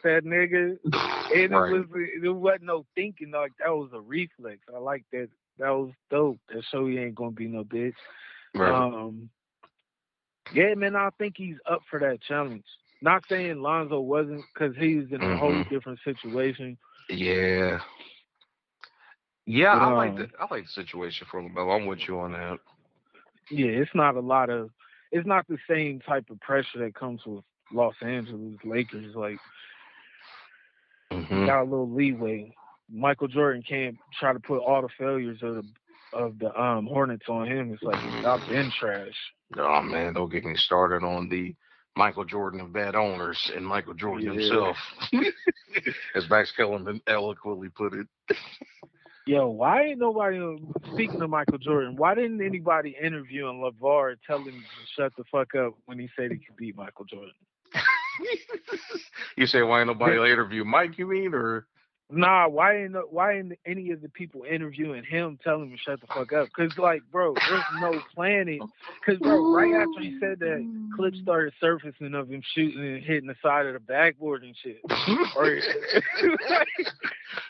that nigga, and Right. it wasn't no thinking, like that was a reflex. I like that. That was dope. That show he ain't gonna be no bitch. Right. Um, yeah, man, I think he's up for that challenge. Not saying Lonzo wasn't, because he was in a whole Hmm. different situation. Yeah. Yeah, But I like the situation for LaMelo. I'm with you on that. yeah, it's not a lot of. It's not the same type of pressure that comes with Los Angeles Lakers. Like you Hmm. got a little leeway. Michael Jordan can't try to put all the failures of the Hornets on him. It's like nigga, I've been trash. Oh man, don't get me started on the Michael Jordan of bad owners and Michael Jordan Yeah. himself, as Max Kellerman eloquently put it. Yo, why ain't nobody speaking of Michael Jordan? Why didn't anybody interviewing LeVar tell him to shut the fuck up when he said he could beat Michael Jordan? You say why ain't nobody That, interview Mike? You mean or? nah, why ain't any of the people interviewing him tell him to shut the fuck up? Cause like, bro, there's no planning. Cause bro, right after he said that, clips started surfacing of him shooting and hitting the side of the backboard and shit. Or like,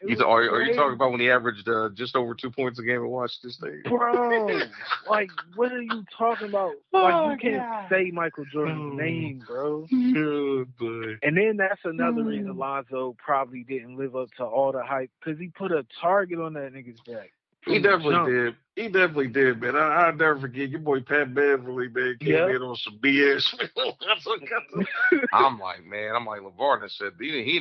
it was Are you talking crazy. about when he averaged just over 2 points a game in Washington State? Bro, like, what are you talking about? Like, you Oh can't God. say Michael Jordan's Oh, name, bro. yeah, boy. And then that's another reason Lonzo probably didn't live up to all the hype because he put a target on that nigga's back He from the definitely jump. did. He definitely did, man. I'll never forget your boy Pat Beverly, man, came Yep. in on some BS. I'm like, LeVar done said he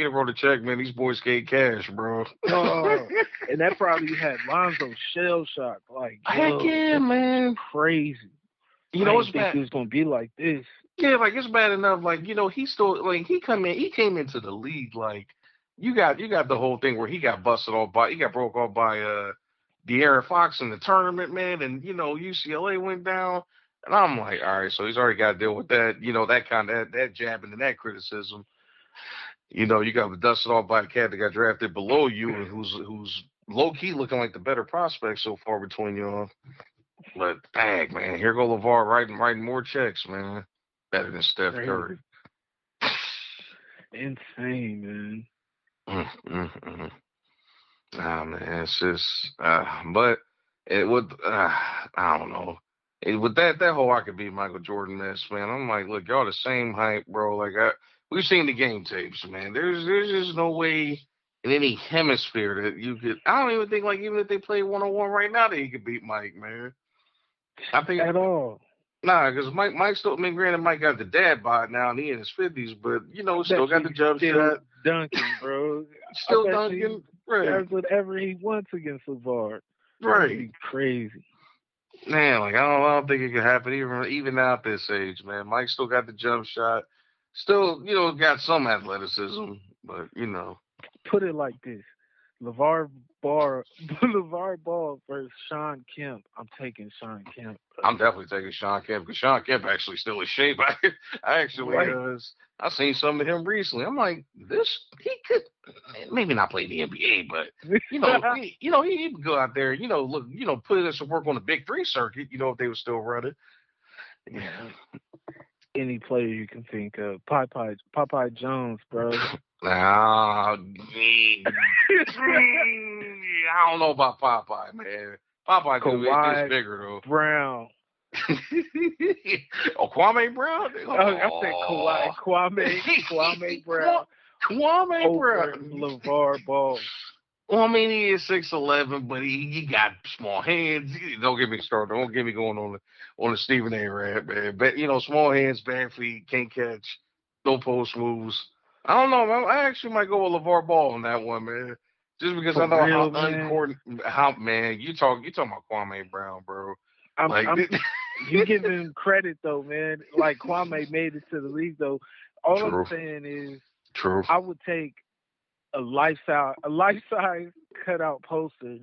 didn't wrote a check, man. These boys can't cash, bro. Oh, and that probably had Lonzo shell shocked. Like, Heck yo, yeah, this is man. crazy. You I know didn't it's think bad. it was gonna be like this. Yeah, like it's bad enough. Like he still like he came into the league like you got the whole thing where he got broke off by De'Aaron Fox in the tournament, man, and UCLA went down, and I'm like, all right, so he's already got to deal with that, that kind of that jabbing and that criticism. You got dusted off by a cat that got drafted below you and who's low key looking like the better prospect so far between y'all. But dang, man, here go LeVar writing more checks, man. Better than Steph Curry. Crazy. Insane, man. Mm, mm, mm. Nah, man, it's just, but it would, I don't know. With that whole I could beat Michael Jordan mess, man. I'm like, look, y'all the same height, bro. Like, we've seen the game tapes, man. There's just no way in any hemisphere that you could. I don't even think like even if they play 1-on-1 right now that he could beat Mike, man. I think At all. nah, because Mike still. I mean, granted, Mike got the dad bod now, and he in his 50s, but That still got the nigga's jump still shot, dunking, bro. I still bet you dunking. he Right, does whatever he wants against LeVar. That'd right. be crazy. Man, like I don't think it could happen even now at this age, man. Mike still got the jump shot, still got some athleticism, but Put it like this: LeVar Ball, LeVar Ball versus Sean Kemp. I'm taking Sean Kemp, bro. I'm definitely taking Sean Kemp because Sean Kemp actually still in shape. I actually Right. I seen some of him recently. I'm like, this he could maybe not play the NBA, but he could go out there, look, put in some work on the Big Three circuit, if they were still running. Man, any player you can think of. Popeye Jones, bro. Nah, I don't know about Popeye, man. Popeye is Kawhi bigger though. Brown. Oh, Kwame Brown? Oh, I said Oh. Kwame Brown Kwame over Brown. LeVar Ball. Well, I mean, he is 6'11", but he got small hands. Don't get me started. Don't get me going on the Stephen A. rant, man. But small hands, bad feet, can't catch, no post moves. I don't know, man. I actually might go with LeVar Ball on that one, man. Just because For I know how real, man. uncoordinated, how man you talking about Kwame Brown, bro. Like, I'm you giving him credit though, man. Like Kwame made it to the league though. All I'm true, saying is true. I would take a life size cutout poster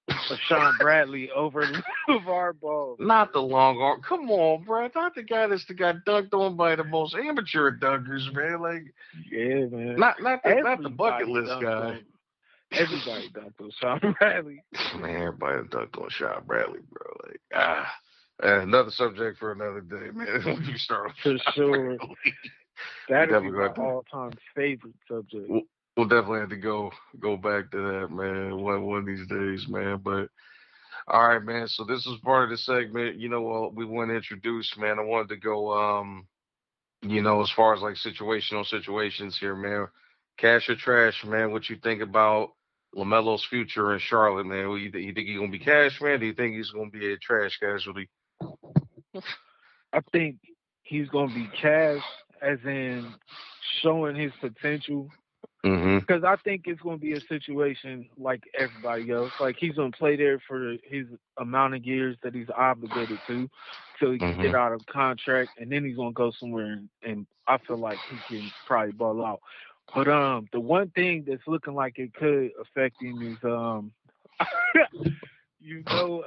of Sean Bradley over LeVar Ball, man. Not the long arm. Come on, bro. Not the guy that's got dunked on by the most amateur dunkers, man. Like, Yeah, man. not the bucket Everybody list dunked guy. on everybody dunked on Sean Bradley. Man, everybody dunked on Sean Bradley, bro. Like, another subject for another day, man. When you start on For Sean sure. Bradley. We That'd be definitely my got to. all-time favorite subject. We'll, we'll definitely have to go back to that, man. One of these days, man. But all right, man. So this is part of the segment. We want to introduce, man. I wanted to go, as far as like situational situations here, man. Cash or trash, man. What you think about Lamelo's future in Charlotte, man? You think he's gonna be cash, man? Do you think he's gonna be a trash casualty? I think he's gonna be cash, as in showing his potential. Mm-hmm. Because I think it's gonna be a situation like everybody else. Like he's gonna play there for his amount of years that he's obligated to, till he can Mm-hmm. get out of contract, and then he's gonna go somewhere and I feel like he can probably ball out. But the one thing that's looking like it could affect him is you know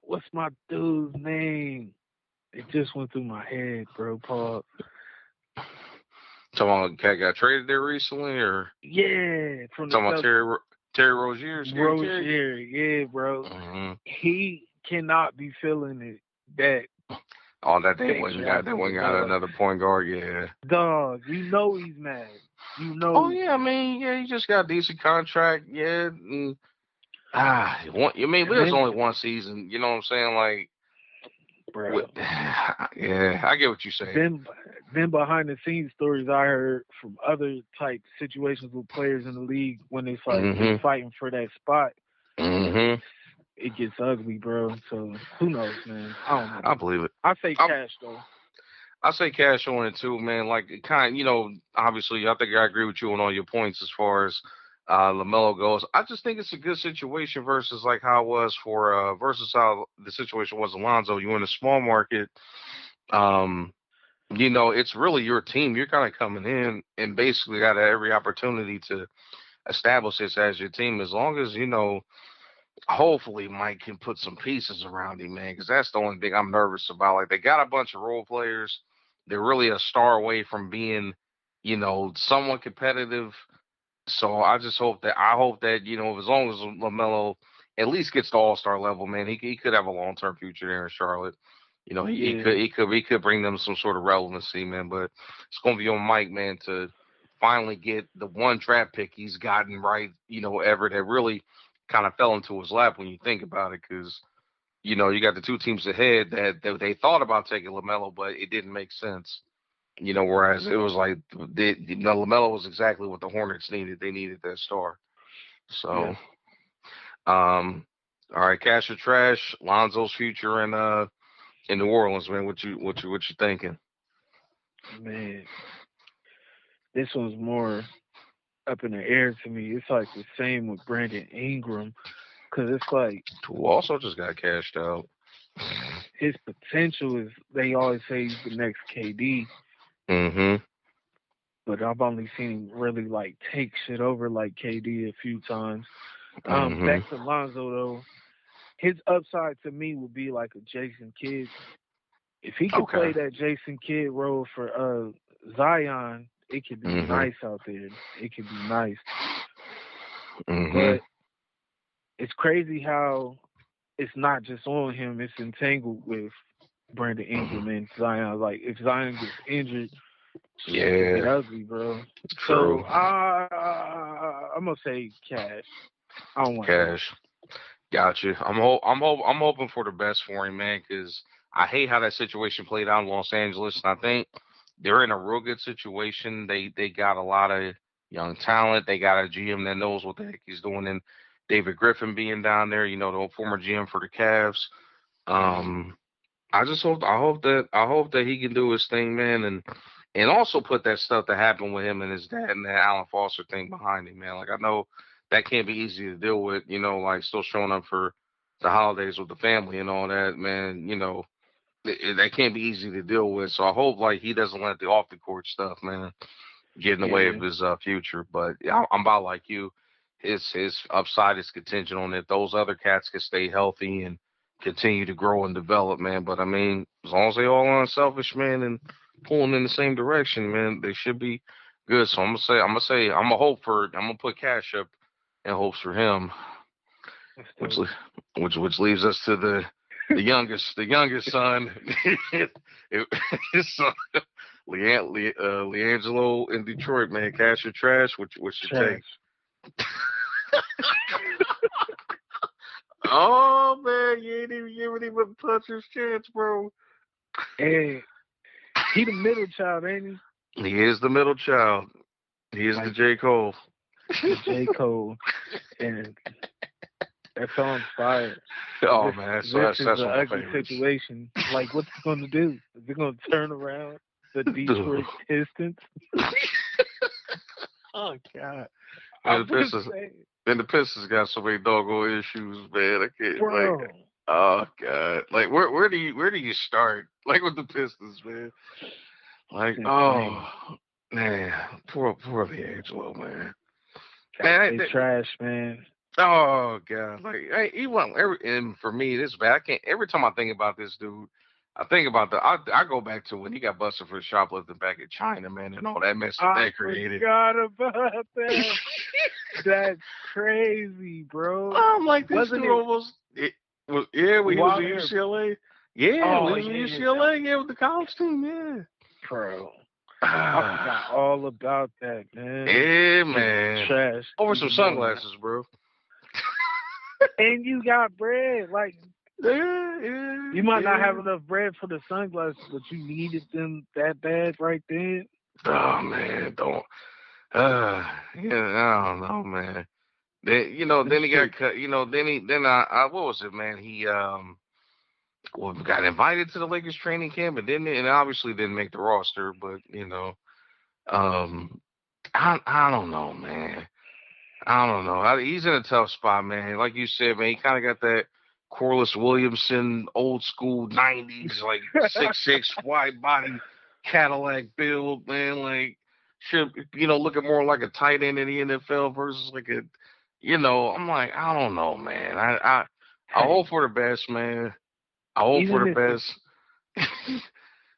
what's my dude's name? It just went through my head, bro. Paul. Talking about cat got traded there recently, or Yeah, from the talking about Celtics. Terry Rozier, Scary Terry? Rozier, yeah, bro. Mm-hmm. He cannot be feeling it that Oh, that they they wouldn't got they drafted wouldn't got LaMelo. another point guard, yeah. Dog, you know he's mad. You Oh know he's yeah, I mad. mean, yeah, he just got a decent contract, yeah. And, I mean, And there's then, only one season. You know what I'm saying? Like, with, bro, yeah, I get what you're saying. then behind the scenes stories I heard from other type situations with players in the league when it's like they Mhm. fighting for that spot, Mhm. it gets ugly, bro. So who knows, man? I don't know. I believe it. I say I cash though. I say cash on it too, man. Like, it obviously, I think I agree with you on all your points as far as Lamelo goes. I just think it's a good situation versus like how it was for versus how the situation was Alonzo. You in a small market. Um, it's really your team. You're kind of coming in and basically got every opportunity to establish this as your team as long as hopefully Mike can put some pieces around him, man, because that's the only thing I'm nervous about. Like, they got a bunch of role players. They're really a star away from being, somewhat competitive. So I hope that as long as Lamelo at least gets to All Star level, man, he could have a long term future there in Charlotte. He Yeah, could bring them some sort of relevancy, man. But it's gonna be on Mike, man, to finally get the one draft pick he's gotten right, ever, that really kind of fell into his lap when you think about it, because you got the two teams ahead that they thought about taking Lamelo, but it didn't make sense. Whereas it was like Lamelo was exactly what the Hornets needed. They needed that star. yeah, So, um, all right, cash or trash, Lonzo's future in New Orleans, man. What you thinking? man. This one's more up in the air to me. It's like the same with Brandon Ingram, because it's like Who also just got cashed out. his potential is. They always say he's the next KD, Mm-hmm. but I've only seen him really like take shit over like KD a few times. Mm-hmm. Back to Lonzo though, his upside to me would be like a Jason Kidd. If he could Okay. play that Jason Kidd role for Zion, it could be Mm-hmm. nice out there. It could be nice. Mm-hmm. But it's crazy how it's not just on him, it's entangled with Brandon Mm-hmm. Ingram and Zion. Like if Zion gets injured, shit could get Yeah. ugly, bro. True. So I'm gonna say cash. I don't want trash. Cash. Gotcha. I'm hoping for the best for him, man, because I hate how that situation played out in Los Angeles, and I think they're in a real good situation. They got a lot of young talent. They got a GM that knows what the heck he's doing, and David Griffin being down there, the former GM for the Cavs. Hmm. Um, I hope that he can do his thing, man, and also put that stuff that happened with him and his dad and that Alan Foster thing behind him, man. Like, I know that can't be easy to deal with, like still showing up for the holidays with the family and all that, man. That can't be easy to deal with. So I hope like he doesn't let the off the court stuff, man, get in the way of Yeah, his future. But yeah, I'm about like you. His upside is contingent on if those other cats can stay healthy and continue to grow and develop, man. But I mean, as long as they all unselfish, man, and pulling in the same direction, man, they should be good. So I'm gonna put cash up in hopes for him, that's which dope. which leaves us to the youngest son. His son Leangelo in Detroit, man. Cash or trash? What you take? Trash. Oh man, you ain't even giving him a puncher's chance, bro. And he the middle child, ain't He is the middle child. He is the like J. Cole. the J. Cole, and that song's fire. Oh This man, this that's is an one of my ugly favorites. situation. Like, what's he gonna do? Is he gonna turn around the Detroit Pistons? Oh God. I'm Man, just saying, the Pistons got so many doggone issues, man. I can't bro. like. Oh God. Like where do you start? Like with the Pistons, man. Like It's insane. oh man, poor D'Angelo, man. They trash, man. Oh God, like he want and for me this bad. I can't every time I think about this dude, I think about I go back to when he got busted for shoplifting back in China, man, and all that mess that I they created. forgot about that. That's crazy, bro. I'm like this Wasn't dude it almost it was yeah when he was while at they're UCLA. Yeah, when oh he was at yeah, UCLA, yeah, with the college team, yeah. bro. I forgot all about that, man. Yeah, Just man. trash Over some even more now. sunglasses, bro. And you got bread. Like, Yeah, yeah, you might not yeah. have enough bread for the sunglasses, but you needed them that bad right then. Oh man, don't. Yeah, I don't know, man. Them Then he got shit. cut. Then I what was it, man? He well, got invited to the Lakers training camp, and obviously didn't make the roster. But um, I don't know, man. I don't know. He's in a tough spot, man. Like you said, man, he kind of got that Corliss Williamson, old school '90s, like 6'6", wide body Cadillac build, man. Like should looking more like a tight end in the NFL versus like a, I'm like, I don't know, man. I Hey, hope for the best, man. I hope for even the if best.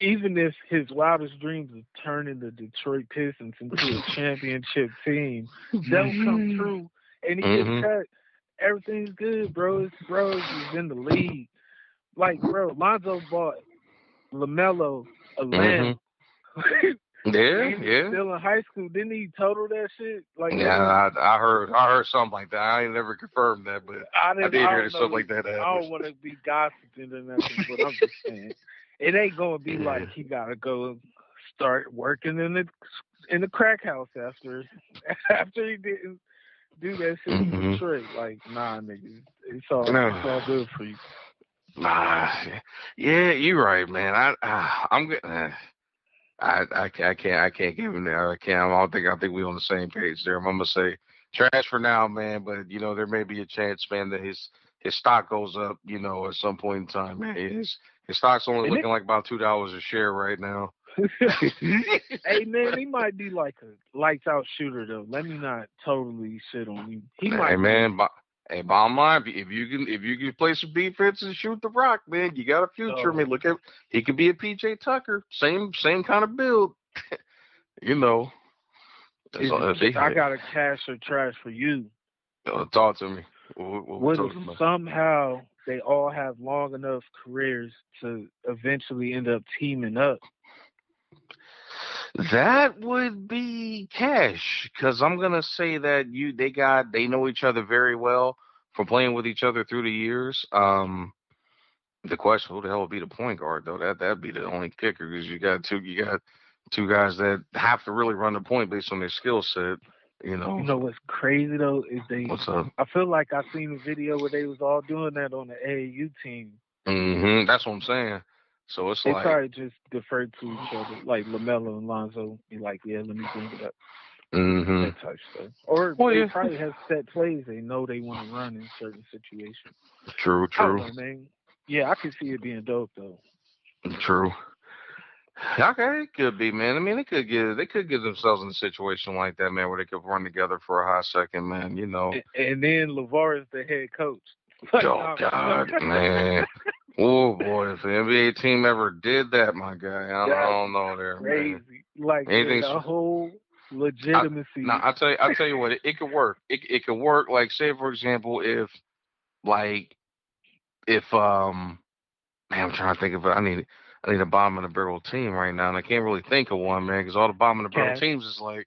even if his wildest dreams of turning the Detroit Pistons into a championship team don't come true, and he gets Hmm. cut, everything's good, bro. His bros is in the league. Like, bro, Lonzo bought LaMelo a Hmm. lamb. Yeah, And he's yeah. still in high school. Didn't he total that shit? Like, Yeah, I heard something like that. I ain't never confirmed that, but I I did hear that don't something know. like that I happened. don't want to be gossiping or nothing, but I'm just saying it ain't gonna be Yeah. like he gotta go start working in the crack house after after he didn't do that shit in Hmm. Detroit. Like, nah, nigga, it's No. all good for you. Nah. Yeah, you're right, man. I'm good. I can't give him that. I can't. I think we on the same page there. I'm gonna say trash for now, man. But there may be a chance, man, that his stock goes up. At some point in time, man. His stock's only And looking like about $2 a share right now. hey man, he might be like a lights out shooter though. Let me not totally shit on you. He Hey might be. man, hey, bottom line, if you can play some defense and shoot the rock, man, you got a future. I Oh, mean, look at he could be a PJ Tucker, same kind of build. You know, is it? I got a cash or trash for you. talk to me. What we What if talking about? somehow they all have long enough careers to eventually end up teaming up? That would be cash, because I'm gonna say that they know each other very well from playing with each other through the years. The question, who the hell would be the point guard though? That'd be the only kicker, because you got two guys that have to really run the point based on their skill set. You You know know what's crazy though is what's up? I feel like I seen a video where they was all doing that on the AAU team. That's what I'm saying. So it's They like, probably just deferred to each other, like LaMelo and Lonzo. Be like, yeah, let me bring it up, hmm that type stuff. Or well, they yeah, probably have set plays they know they want to run in certain situations. true, I don't true, know, man. Yeah, I can see it being dope though. true. Okay, it could be, man. I mean, they could get themselves in a situation like that, man, where they could run together for a hot second, man. And then Lavar is the head coach. Like, Oh nah, God, man. Oh boy, if the NBA team ever did that, my guy, I that's don't know there, man. crazy. Like, yeah, Anything. the whole I, now legitimacy. I tell you what, it could work. It could work. Like, say for example, like if man, I'm trying to think of it. I need a bottom of the barrel team right now, and I can't really think of one, man, because all the bottom of the barrel Cats. teams is like,